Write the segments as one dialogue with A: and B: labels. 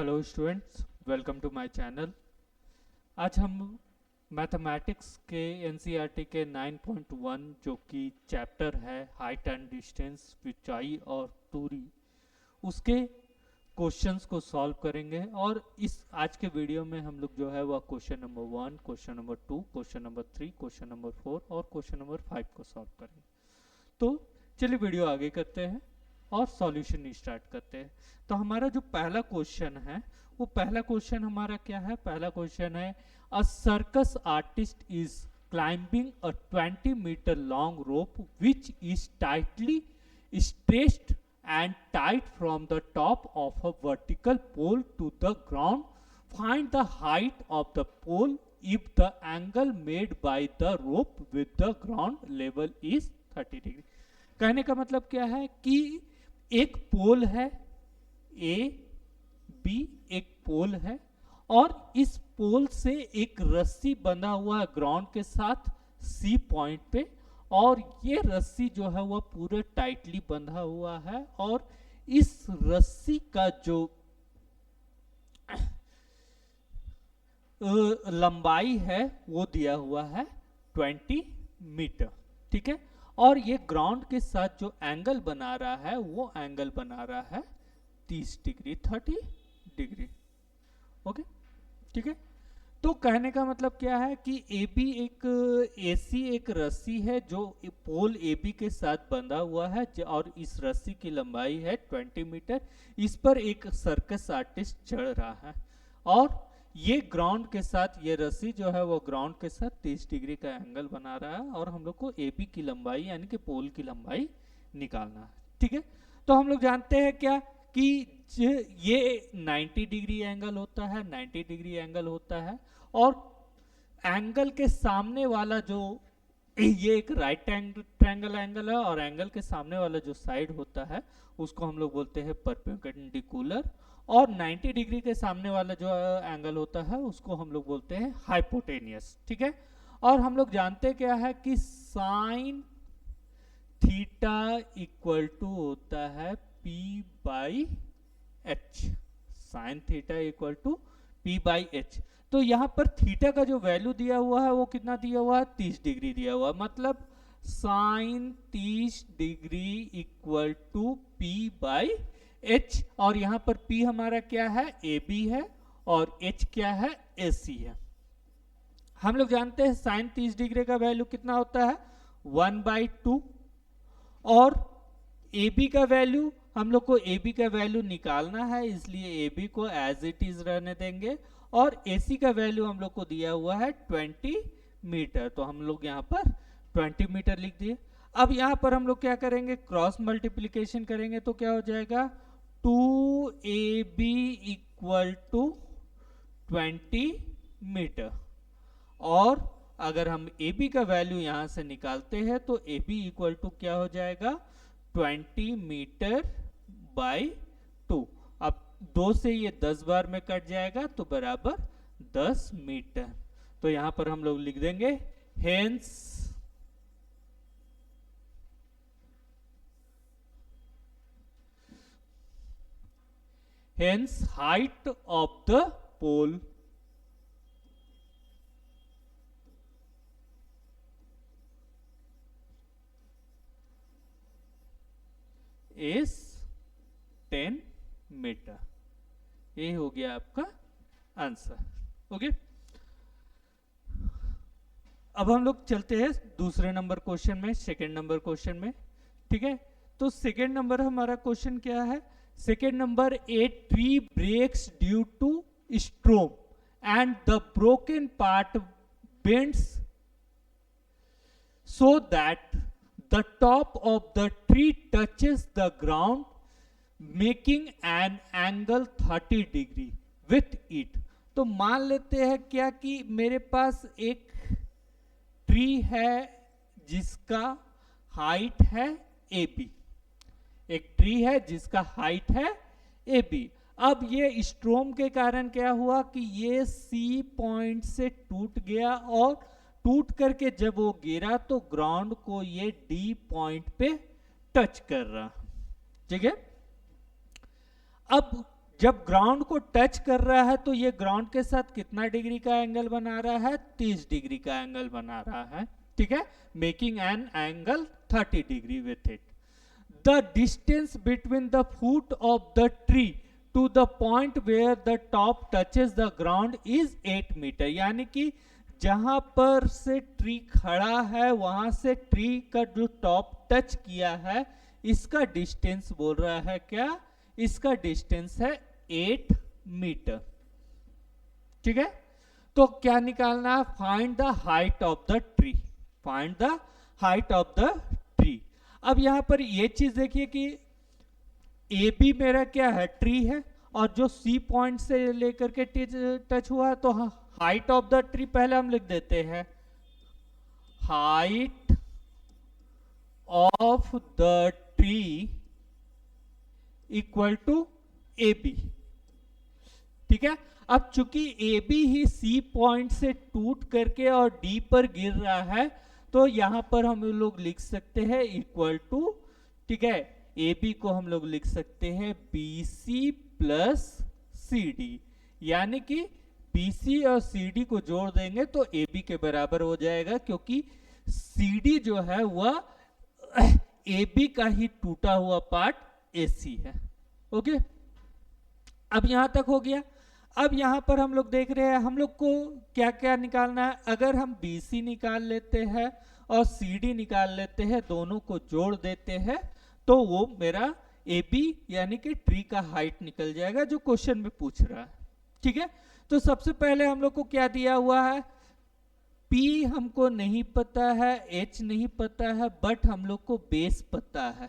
A: Hello students, welcome to my channel. आज हम mathematics के एनसीईआरटी के 9.1 जो कि चैप्टर है हाइट एंड डिस्टेंस, ऊंचाई और दूरी, उसके क्वेश्चंस को सॉल्व करेंगे। और इस आज के वीडियो में हम लोग जो है वह question number 1, question number 2, question number 3, question number 4 और क्वेश्चन नंबर 5 को सॉल्व करेंगे। तो चलिए वीडियो आगे करते हैं और सॉल्यूशन स्टार्ट करते हैं। तो हमारा जो पहला क्वेश्चन है, वो पहला क्वेश्चन हमारा क्या है? पहला क्वेश्चन है, अ circus artist is climbing a 20-meter long rope which is tightly stretched and tied from the top of a vertical pole to the ground. Find the height of the pole if the angle made by the rope with the ground level is 30 degree. कहने का मतलब क्या है कि एक पोल है A B, एक पोल है और इस पोल से एक रस्सी बंधा हुआ है ग्राउंड के साथ सी पॉइंट पे, और ये रस्सी जो है वह पूरे टाइटली बंधा हुआ है और इस रस्सी का जो लंबाई है वो दिया हुआ है 20 मीटर। ठीक है, और ये ग्राउंड के साथ जो एंगल बना रहा है वो एंगल बना रहा है 30 डिग्री, 30 डिग्री। ओके, ठीक है। तो कहने का मतलब क्या है कि एसी एक रस्सी है जो पोल एबी के साथ बंधा हुआ है और इस रस्सी की लंबाई है 20 मीटर। इस पर एक सर्कस आर्टिस्ट चढ़ रहा है और ये ग्राउंड के साथ, ये रस्सी जो है वो ग्राउंड के साथ 30 डिग्री का एंगल बना रहा है और हम लोग को एबी की लंबाई यानी कि पोल की लंबाई निकालना है। ठीक है, तो हम लोग जानते हैं क्या कि ये 90 डिग्री एंगल होता है, 90 डिग्री एंगल होता है और एंगल के सामने वाला जो, ये एक राइट ट्रायंगल एंगल है और एंगल के सामने वाला जो साइड होता है उसको हम लोग बोलते हैं परपेंडिकुलर, और 90 डिग्री के सामने वाला जो एंगल होता है उसको हम लोग बोलते हैं हाइपोटेनियस। ठीक है, और हम लोग जानते क्या है कि साइन थीटा इक्वल टू होता है P by H. Sine theta equal to P by H. तो यहां पर थीटा का जो वैल्यू दिया हुआ है वो कितना दिया हुआ है? 30 डिग्री दिया हुआ है, मतलब sine 30 degree equal to P by H. और यहां पर P हमारा क्या है? AB है और H क्या है? AC है। हम लोग जानते हैं साइन 30 डिग्री का वैल्यू कितना होता है? 1/2, और AB का वैल्यू, हम लोग को AB का वैल्यू निकालना है इसलिए AB को एज इट इज रहने देंगे, और AC का वैल्यू हम लोग को दिया हुआ है 20 मीटर, तो हम लोग यहाँ पर 20 मीटर लिख दिए। अब यहाँ पर हम लोग क्या करेंगे? क्रॉस मल्टीप्लीकेशन करेंगे तो क्या हो जाएगा? 2AB इक्वल टू 20 मीटर, और अगर हम AB का वैल्यू यहां से निकालते हैं तो AB इक्वल टू क्या हो जाएगा? 20 मीटर बाई 2। अब 2 से ये 10 बार में कट जाएगा तो बराबर 10 मीटर। तो यहां पर हम लोग लिख देंगे hence height of the pole is 10 metre. ये हो गया आपका आंसर। ओके, अब हम लोग चलते हैं दूसरे नंबर क्वेश्चन में, सेकेंड नंबर क्वेश्चन में। ठीक है, तो सेकेंड नंबर हमारा क्वेश्चन क्या है? Second number, a tree breaks due to storm and the broken part bends so that the top of the tree touches the ground making an angle 30 degree with it। तो मान लेते हैं क्या कि मेरे पास एक ट्री है जिसका हाइट है AB, एक ट्री है जिसका हाइट है AB। अब ये स्ट्रोम के कारण क्या हुआ कि ये C पॉइंट से टूट गया और टूट करके जब वो गिरा तो ग्राउंड को ये D पॉइंट पे टच कर रहा। ठीक है, अब जब ग्राउंड को टच कर रहा है तो ये ग्राउंड के साथ कितना डिग्री का एंगल बना रहा है, 30 डिग्री का एंगल बना रहा है, ठीक है, making an angle 30 degree with it. The distance between the foot of the tree to the point where the top touches the ground is 8 metre, यानी कि जहां पर से ट्री खड़ा है वहां से ट्री का जो टॉप टच किया है इसका डिस्टेंस बोल रहा है क्या, इसका डिस्टेंस है 8 मीटर, ठीक है। तो क्या निकालना है, find the height of the tree, find the height of the tree. अब यहां पर ये चीज देखिए कि ए बी मेरा क्या है, ट्री है, और जो सी पॉइंट से लेकर के टच हुआ, तो हाइट ऑफ द ट्री पहले हम लिख देते हैं, height of the tree equal to A B, ठीक है। अब चूंकि A B he C point से टूट करके और डी पर गिर रहा है, तो यहां पर हम लोग लिख सकते हैं इक्वल टू, ठीक है, ए बी को हम लोग लिख सकते हैं B C plus C D, यानी कि बी सी और सी डी को जोड़ देंगे तो ए बी के बराबर हो जाएगा, क्योंकि सी डी जो है वह ए बी का ही टूटा हुआ पार्ट ए सी है। ओके, अब यहां तक हो गया। अब यहां पर हम लोग देख रहे हैं हम लोग को क्या क्या निकालना है। अगर हम बी सी निकाल लेते हैं और सी डी निकाल लेते हैं, दोनों को जोड़ देते हैं, तो वो मेरा ए बी यानी कि ट्री का हाइट निकल जाएगा जो क्वेश्चन में पूछ रहा है, ठीक है। तो सबसे पहले हम लोग को क्या दिया हुआ है, P हमको नहीं पता है, H नहीं पता है, बट हम लोग को बेस पता है,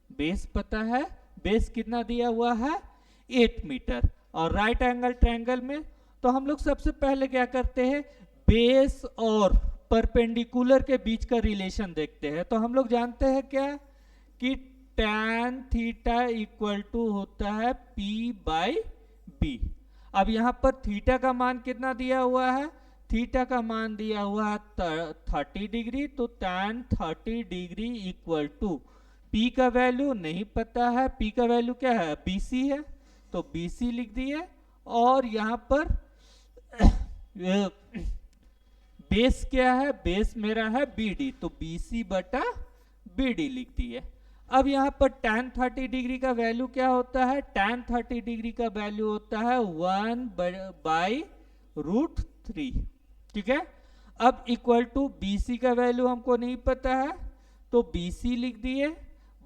A: बेस पता है। बेस कितना दिया हुआ है, 8 मीटर। और राइट एंगल ट्रायंगल में तो हम लोग सबसे पहले क्या करते हैं, बेस और परपेंडिकुलर के बीच का रिलेशन देखते हैं। तो हम लोग जानते हैं क्या कि tan थीटा इक्वल टू होता है P बाई बी। अब यहां पर थीटा का मान कितना दिया हुआ है, थीटा का मान दिया हुआ है 30 डिग्री, तो tan 30 degree equal to P का वैल्यू नहीं पता है, P का वैल्यू क्या है, BC है, तो BC लिख दिए। और यहां पर बेस क्या है, बेस मेरा है BD, तो BC बटा BD लिख दिए। अब यहां पर tan 30 डिग्री का वैल्यू क्या होता है, tan 30 डिग्री का वैल्यू होता है 1/√3, ठीक है। अब इक्वल टू BC का वैल्यू हमको नहीं पता है, तो BC लिख दिए,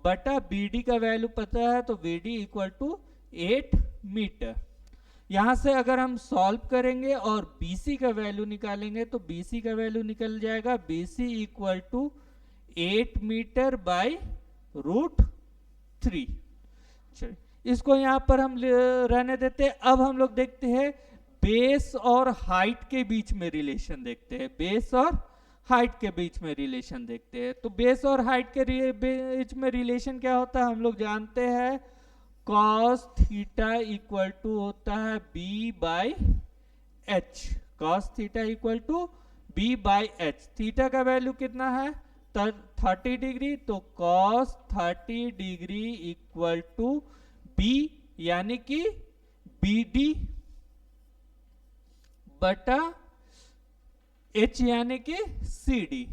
A: बटा BD का वैल्यू पता है, तो BD इक्वल टू 8 मीटर। यहां से अगर हम सॉल्व करेंगे और BC का वैल्यू निकालेंगे, तो BC का वैल्यू निकल जाएगा BC equal to 8 metre by √3। चलिए इसको यहां पर हम रहने देते हैं। अब हम लोग देखते हैं बेस और हाइट के बीच में रिलेशन देखते हैं, बेस और हाइट के बीच में रिलेशन देखते हैं। तो बेस और हाइट के बीच में रिलेशन क्या होता है, हम लोग जानते हैं cos थीटा इक्वल टू होता है B by H, cos theta equal to B by H. Theta का वैल्यू कितना है, 30 डिग्री, तो cos 30 degree equal to B यानी कि BD बटा H यानी कि CD।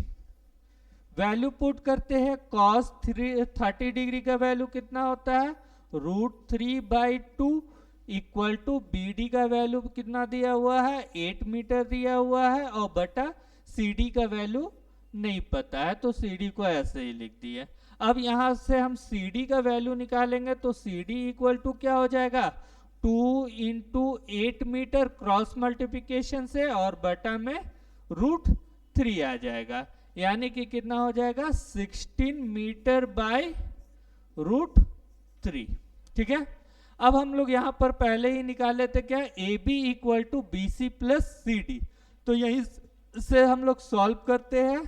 A: वैल्यू पुट करते हैं, cos 30 डिग्री का वैल्यू कितना होता है, √3/2 इक्वल टू BD का वैल्यू कितना दिया हुआ है, 8 मीटर दिया हुआ है, और बटा CD का वैल्यू नहीं पता है, तो CD को ऐसे ही लिख दिया। अब यहां से हम CD का वैल्यू निकालेंगे, तो CD इक्वल टू क्या हो जाएगा, 2 इंटू 8 मीटर क्रॉस मल्टीप्लिकेशन से, और बटा में √3 आ जाएगा, यानी कि कितना हो जाएगा 16 मीटर बाई √3, ठीक है। अब हम लोग यहां पर पहले ही निकाल लेते क्या, AB equal to BC plus CD, तो यही से हम लोग सॉल्व करते हैं।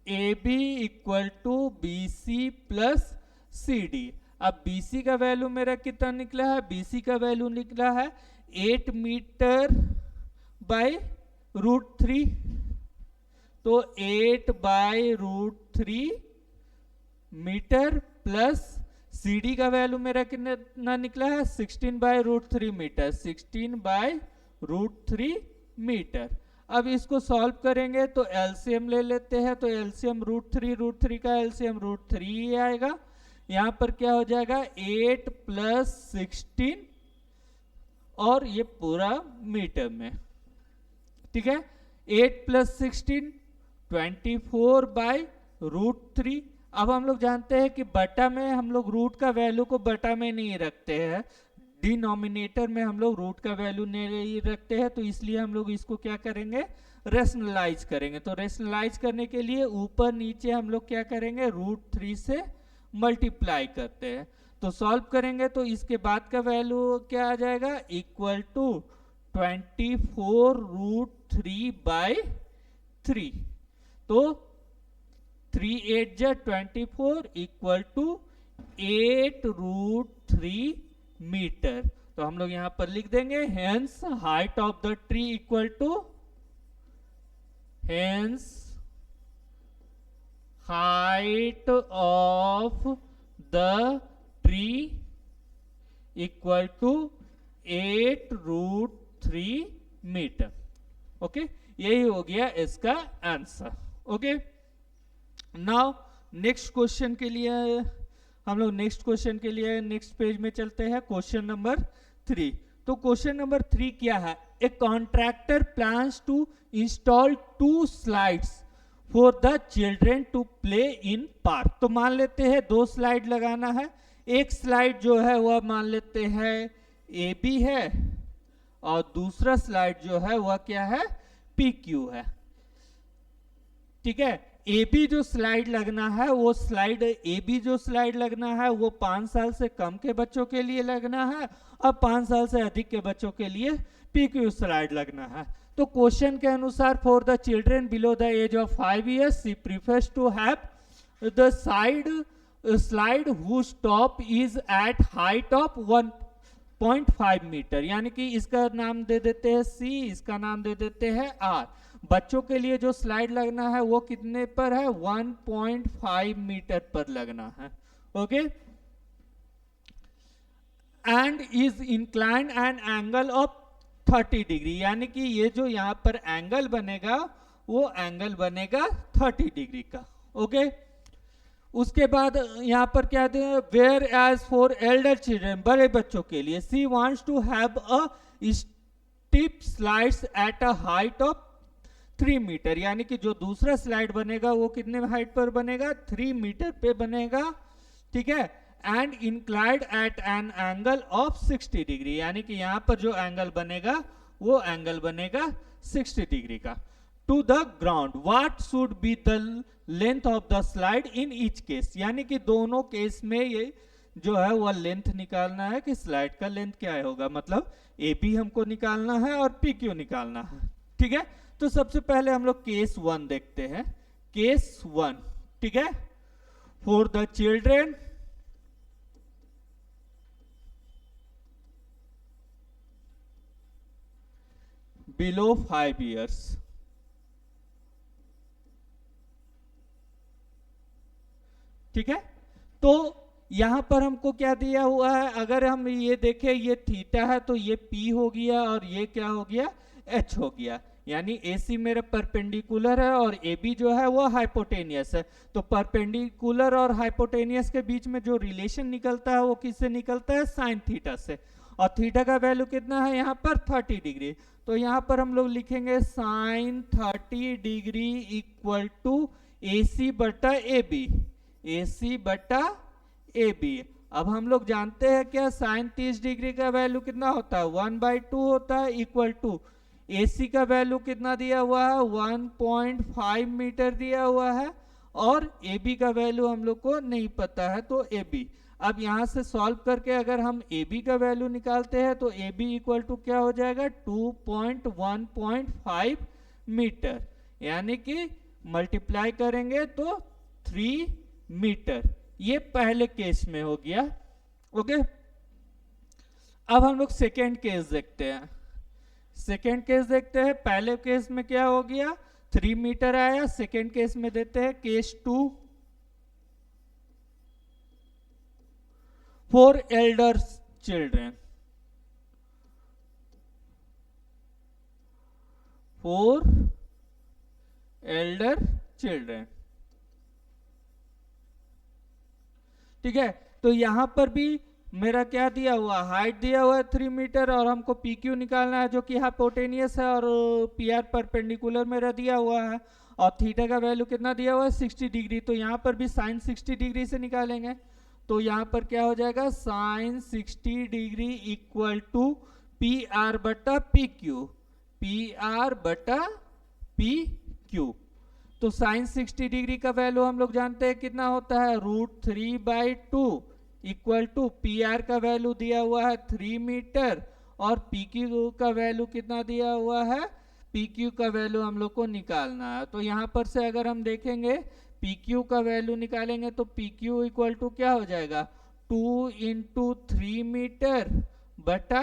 A: AB equal to BC plus CD। अब BC का वैल्यू मेरा कितना निकला है, BC का वैल्यू निकला है 8 मीटर बाई √3, तो 8/√3 मीटर प्लस सी डी का वैल्यू मेरा कितना निकला है 16/√3 मीटर, 16/√3 मीटर। अब इसको सॉल्व करेंगे तो एलसीएम ले लेते हैं, तो एलसीएम √3 का एलसीएम √3 ही आएगा। यहाँ पर क्या हो जाएगा 8 + 16 और ये पूरा मीटर में, ठीक है। 8 + 16 24/√3। अब हम लोग जानते हैं कि बटा में हम लोग रूट का वैल्यू को बटा में नहीं रखते हैं, डिनोमिनेटर में हम लोग रूट का वैल्यू नहीं रखते हैं, तो इसलिए हम लोग इसको क्या करेंगे रेशनलाइज करेंगे। तो रेशनलाइज करने के लिए ऊपर नीचे हम लोग क्या करेंगे √3 से मल्टीप्लाई करते हैं। तो सॉल्व करेंगे तो इसके बाद का वैल्यू क्या आ जाएगा इक्वल टू 24√3/3। तो 3 8 जा 24 इक्वल टू 8√3 मीटर। तो हम लोग यहां पर लिख देंगे hence height of the tree equal to, hence height of the tree equal to 8√3 metre. Okay, यही हो गया इसका answer. Okay, now next question के लिए हम लोग नेक्स्ट पेज में चलते हैं। Question number 3। तो क्वेश्चन नंबर 3 क्या है, a contractor plans to install 2 slides for the children to play in park. तो मान लेते हैं 2 स्लाइड लगाना है। एक स्लाइड जो है वह मान लेते हैं ए बी है और दूसरा स्लाइड जो है वह क्या है पी क्यू है, ठीक है। ए बी जो स्लाइड लगना है वो स्लाइड लगना है वो 5 साल से कम के बच्चों के लिए लगना है और 5 साल से अधिक के बच्चों के लिए पी क्यू स्लाइड लगना है। तो क्वेश्चन के अनुसार for the children below the age of 5 years she prefers to have the slide whose top is at height of 1.5 metre, यानी कि इसका नाम दे देते हैं सी, इसका नाम दे देते हैं आर। बच्चों के लिए जो स्लाइड लगना है वो कितने पर है 1.5 मीटर पर लगना है। Okay, and is inclined an angle of 30 degree, यानी कि ये जो यहाँ पर एंगल बनेगा वो एंगल बनेगा 30 डिग्री का। ओके, उसके बाद यहाँ पर क्या दे, whereas for elder children, बड़े बच्चों के लिए she wants to have a steep slides at a height of 3 metre, यानी कि जो दूसरा स्लाइड बनेगा वो कितने हाइट पर बनेगा 3 मीटर पे बनेगा, ठीक है। And inclined at an angle of 60 degree, यानी कि यहाँ पर जो एंगल बनेगा वो एंगल बनेगा 60 डिग्री का। To the ground what should be the length of the slide in each case, यानी कि दोनों केस में ये जो है वह लेंथ निकालना है कि स्लाइड का लेंथ क्या होगा, मतलब ए पी हमको निकालना है और पी क्यू निकालना है, ठीक है। तो सबसे पहले हम लोग केस 1 देखते हैं। केस 1, ठीक है, for the children below 5 years, ठीक है। तो यहां पर हमको क्या दिया हुआ है, अगर हम ये देखें ये थीटा है तो ये पी हो गया और ये क्या हो गया एच हो गया, यानी AC मेरा परपेंडिकुलर है और AB जो है वो हाइपोटेनियस है। तो परपेंडिकुलर और हाइपोटेनियस के बीच में जो रिलेशन निकलता है वो किससे निकलता है साइन थीटा से, और थीटा का वैल्यू कितना है यहाँ पर 30 डिग्री। तो यहाँ पर हम लोग लिखेंगे sine 30 degree equal to AC बटा AB, AC बटा AB। अब हम लोग जानते हैं क्या साइन 30 डिग्री का वैल्यू कितना होता है 1/2 होता है, इक्वल टू AC का वैल्यू कितना दिया हुआ है 1.5 मीटर दिया हुआ है और AB का वैल्यू हम लोग को नहीं पता है, तो AB। अब यहां से सॉल्व करके अगर हम AB का वैल्यू निकालते हैं तो AB इक्वल टू क्या हो जाएगा 1.5 मीटर, यानी कि मल्टीप्लाई करेंगे तो 3 मीटर। ये पहले केस में हो गया। ओके, अब हम लोग सेकेंड केस देखते हैं। सेकेंड केस देखते हैं, पहले केस में क्या हो गया 3 मीटर आया, सेकेंड केस में देते हैं case 2। 4 elder children, 4 elder children। ठीक है, तो यहां पर भी मेरा क्या दिया हुआ, हाइट दिया हुआ है 3 मीटर और हमको पी क्यू निकालना है जो कि हाइपोटेनियस है, और पी आर परपेंडिकुलर मेरा दिया हुआ है, और थीटा का वैल्यू कितना दिया हुआ है 60 डिग्री। तो यहाँ पर भी साइन 60 डिग्री से निकालेंगे, तो यहाँ पर क्या हो जाएगा sine 60 degree equal to P R बटा पी क्यू, पी आर बटा पी क्यू। तो साइन 60 डिग्री का वैल्यू हम लोग जानते हैं कितना होता है √3/2 इक्वल टू पी आर का वैल्यू दिया हुआ है 3 मीटर और पी क्यू का वैल्यू कितना दिया हुआ है, पी क्यू का वैल्यू हम लोग को निकालना है। तो यहाँ पर से अगर हम देखेंगे पी क्यू का वैल्यू निकालेंगे तो पी क्यू इक्वल टू क्या हो जाएगा 2 × 3 मीटर बटा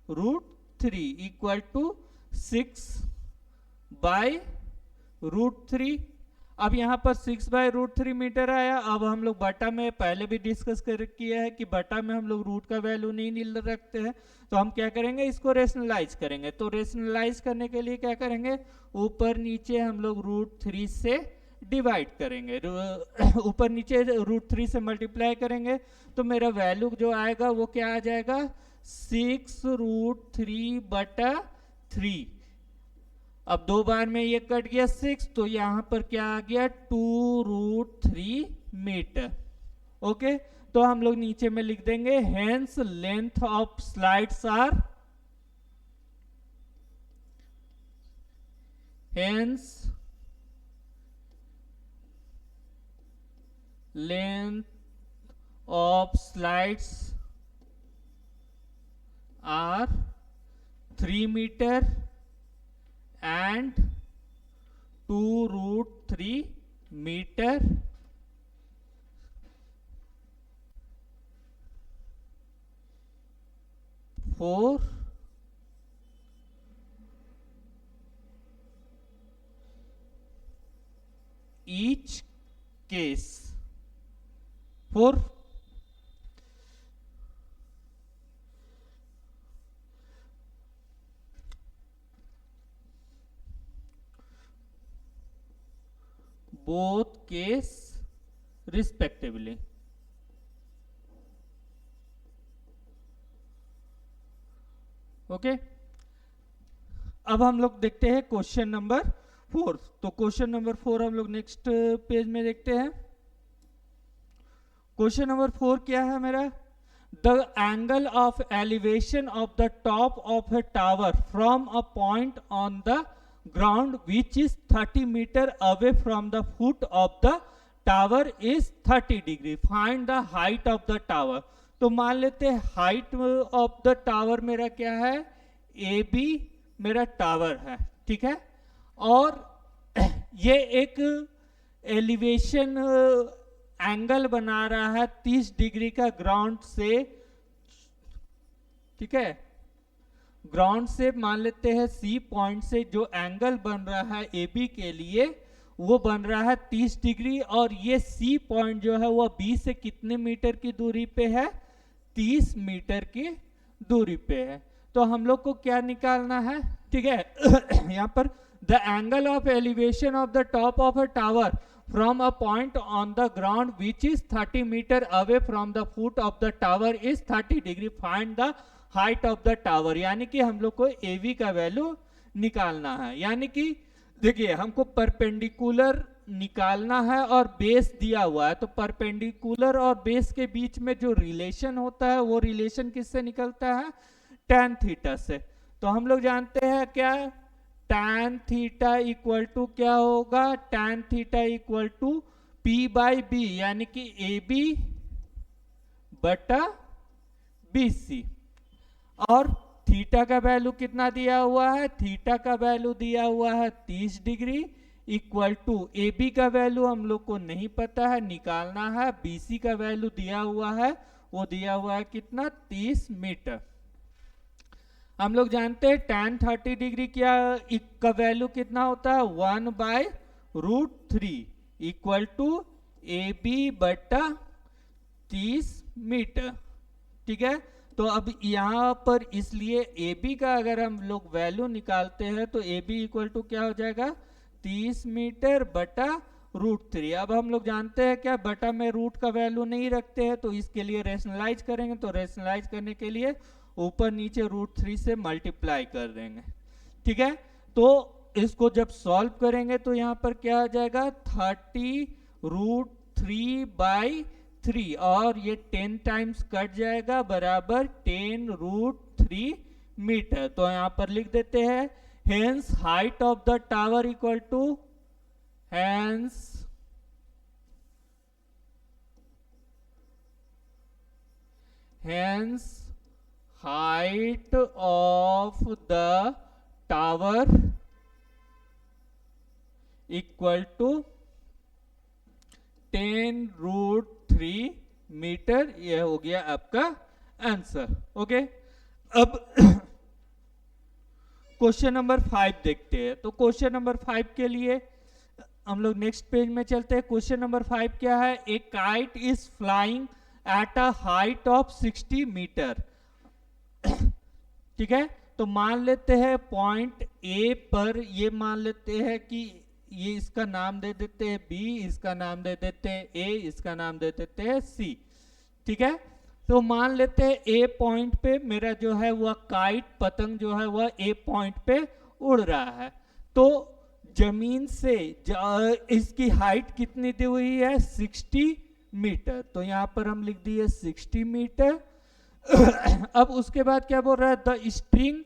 A: √3 इक्वल टू 6/√3। अब यहाँ पर 6/√3 मीटर आया। अब हम लोग बटा में पहले भी डिस्कस किया है कि बटा में हम लोग रूट का वैल्यू नहीं रखते हैं, तो हम क्या करेंगे इसको रेशनलाइज करेंगे। तो रेशनलाइज करने के लिए क्या करेंगे, ऊपर नीचे हम लोग √3 से डिवाइड करेंगे, ऊपर नीचे √3 से मल्टीप्लाई करेंगे, तो मेरा वैल्यू जो आएगा वो क्या आ जाएगा 6√3/3। अब 2 बार में ये कट गया 6, तो यहां पर क्या आ गया 2√3 मीटर। ओके, तो हम लोग नीचे में लिख देंगे hence length of slides are, hence length of slides are 3 metre and 2√3 meter। For each case, for both case respectively। Okay, अब हम लोग देखते हैं क्वेश्चन नंबर 4। तो क्वेश्चन नंबर 4 हम लोग नेक्स्ट पेज में देखते हैं। क्वेश्चन नंबर 4 क्या है मेरा, the angle of elevation of the top of A tower from a point on the ground which is 30 meter away from the foot of the tower is 30 degree, find the height of the tower। तो मान लेते हैं height of the tower मेरा क्या है A B मेरा tower है, ठीक है, और ये एक एलिवेशन एंगल बना रहा है 30 डिग्री का ग्राउंड से, ठीक है, ग्राउंड से मान लेते हैं सी पॉइंट से जो एंगल बन रहा है ए बी के लिए वो बन रहा है 30 डिग्री, और ये सी पॉइंट जो है वो बी से कितने मीटर की दूरी पे है 30 मीटर की दूरी पे है। तो हम लोग को क्या निकालना है, ठीक है यहाँ पर the angle of elevation of the top of a tower from a point on the ground which is 30 metre away from the foot of the tower is 30 degree, find the height of the tower. यानी कि हम लोग को एवी का value निकालना है, यानी कि देखिए हमको परपेंडिकुलर निकालना है और बेस दिया हुआ है, तो परपेंडिकुलर और बेस के बीच में जो रिलेशन होता है वो रिलेशन किससे निकलता है tan थीटा से। तो हम लोग जानते हैं क्या tan थीटा इक्वल टू क्या होगा, tan theta equal to P/B, यानी कि AB बटा BC, और थीटा का वैल्यू कितना दिया हुआ है, थीटा का वैल्यू दिया हुआ है 30 degree equal to A B का वैल्यू हम लोग को नहीं पता है, निकालना है, बी सी का वैल्यू दिया हुआ है, वो दिया हुआ है कितना 30 मीटर। हम लोग जानते हैं tan 30 डिग्री क्या का वैल्यू कितना होता है 1/√3 इक्वल टू ए बी बटा 30 मीटर। ठीक है। तो अब यहाँ पर इसलिए ए बी का अगर हम लोग वैल्यू निकालते हैं तो ए बी इक्वल टू क्या हो जाएगा 30 मीटर बटा √3। अब हम लोग जानते हैं क्या बटा में रूट का वैल्यू नहीं रखते हैं, तो इसके लिए रेशनलाइज करेंगे, तो रेशनलाइज करने के लिए ऊपर नीचे √3 से मल्टीप्लाई कर देंगे, ठीक है। तो इसको जब सॉल्व करेंगे तो यहाँ पर क्या आ जाएगा 30√3/3 और ये 10 टाइम्स कट जाएगा बराबर 10√3 मीटर। तो यहाँ पर लिख देते हैं hence height of the tower equal to hence height of the tower equal to 10√3 metre. यह हो गया आपका आंसर। ओके, अब क्वेश्चन नंबर 5 देखते हैं। तो क्वेश्चन नंबर 5 के लिए हम लोग नेक्स्ट पेज में चलते हैं। क्वेश्चन नंबर 5 क्या है, a kite is flying at a height of 60 metre. ठीक है, तो मान लेते हैं पॉइंट ए पर, ये मान लेते हैं कि ये इसका नाम दे देते हैं बी, इसका नाम दे देते हैं ए, इसका नाम दे देते हैं सी। ठीक है, तो मान लेते हैं ए पॉइंट पे मेरा जो है वह काइट पतंग जो है वह ए पॉइंट पे उड़ रहा है। तो जमीन से इसकी हाइट कितनी दी हुई है 60 मीटर। तो यहां पर हम लिख दिए 60 मीटर। अब उसके बाद क्या बोल रहा है, the string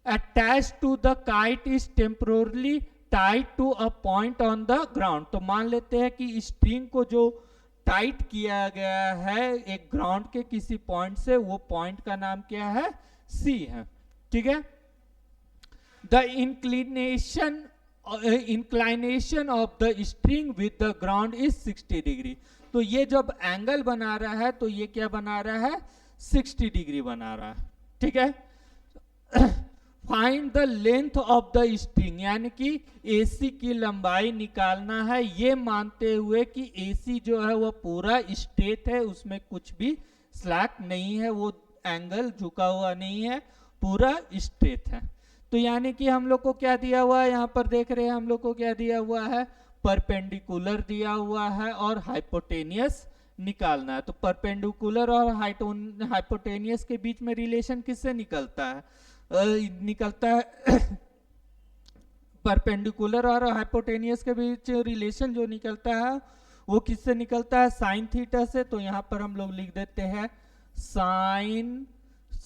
A: attach to the kite is temporally tied to a point on the ground. तो मान लेते हैं कि स्ट्रिंग को जो टाइट किया गया है एक ग्राउंड के किसी पॉइंट से, वो पॉइंट का नाम क्या है सी है। ठीक है, the inclination of the string with the ground is 60 degree. तो ये जब एंगल बना रहा है तो ये क्या बना रहा है 60 डिग्री बना रहा है। ठीक है, find the length of the string, यानी कि एसी की लंबाई निकालना है, ये मानते हुए कि एसी जो है वो पूरा स्ट्रेट है, उसमें कुछ भी स्लैक नहीं है, वो एंगल झुका हुआ नहीं है, पूरा स्ट्रेट है। तो यानी कि हम लोग को क्या दिया हुआ है, यहाँ पर देख रहे हैं हम लोग को क्या दिया हुआ है, परपेंडिकुलर दिया हुआ है और हाइपोटेनियस निकालना है। तो परपेंडिकुलर और हाइपोटेनियस के बीच में रिलेशन किससे निकलता है, निकलता है परपेंडिकुलर और हाइपोटेनियस के बीच रिलेशन जो निकलता है वो किससे निकलता है, साइन थीटा से। तो यहां पर हम लोग लिख देते हैं साइन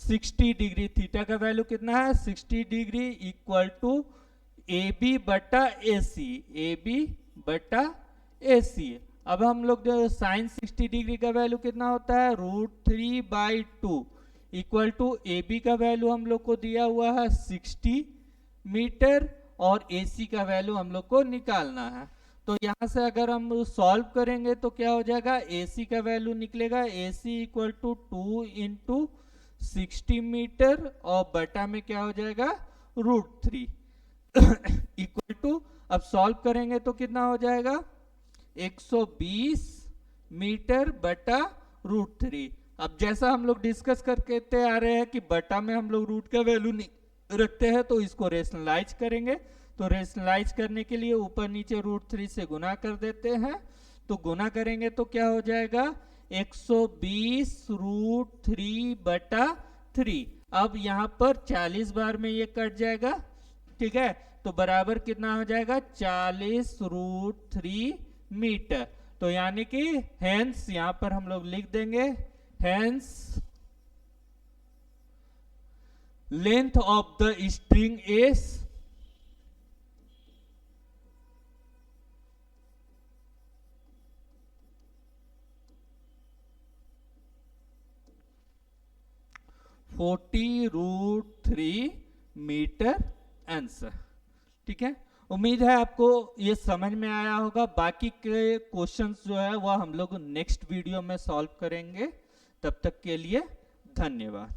A: 60 डिग्री, थीटा का वैल्यू कितना है 60 degree equal to A B बटा ए सी, ए बी बटा ए सी। अब हम लोग जो साइन 60 डिग्री का वैल्यू कितना होता है √3/2 इक्वल टू ए बी का वैल्यू हम लोग को दिया हुआ है 60 मीटर और ए सी का वैल्यू हम लोग को निकालना है। तो यहाँ से अगर हम सॉल्व करेंगे तो क्या हो जाएगा, ए सी का वैल्यू निकलेगा ए सी इक्वल टू 2 × 60 मीटर और बटा में क्या हो जाएगा √3 इक्वल टू, अब सॉल्व करेंगे तो कितना हो जाएगा 120 मीटर बटा √3। अब जैसा हम लोग डिस्कस करते आ रहे हैं कि बटा में हम लोग रूट का वैल्यू नहीं रखते हैं, तो इसको रेशनलाइज करेंगे। तो रेशनलाइज करने के लिए ऊपर नीचे √3 से गुना कर देते हैं। तो गुना करेंगे तो क्या हो जाएगा 120 √3/3। अब यहाँ पर 40 बार में ये कट जाएगा। ठीक है, तो बराबर कितना हो जाएगा 40 √3 मीटर। तो यानी कि हेंस यहाँ पर हम लोग लिख देंगे hence length of the string is 40 √3 metre answer. ठीक है, उम्मीद है आपको ये समझ में आया होगा। बाकी के क्वेश्चंस जो है वह हम लोग नेक्स्ट वीडियो में सॉल्व करेंगे। तब तक के लिए धन्यवाद।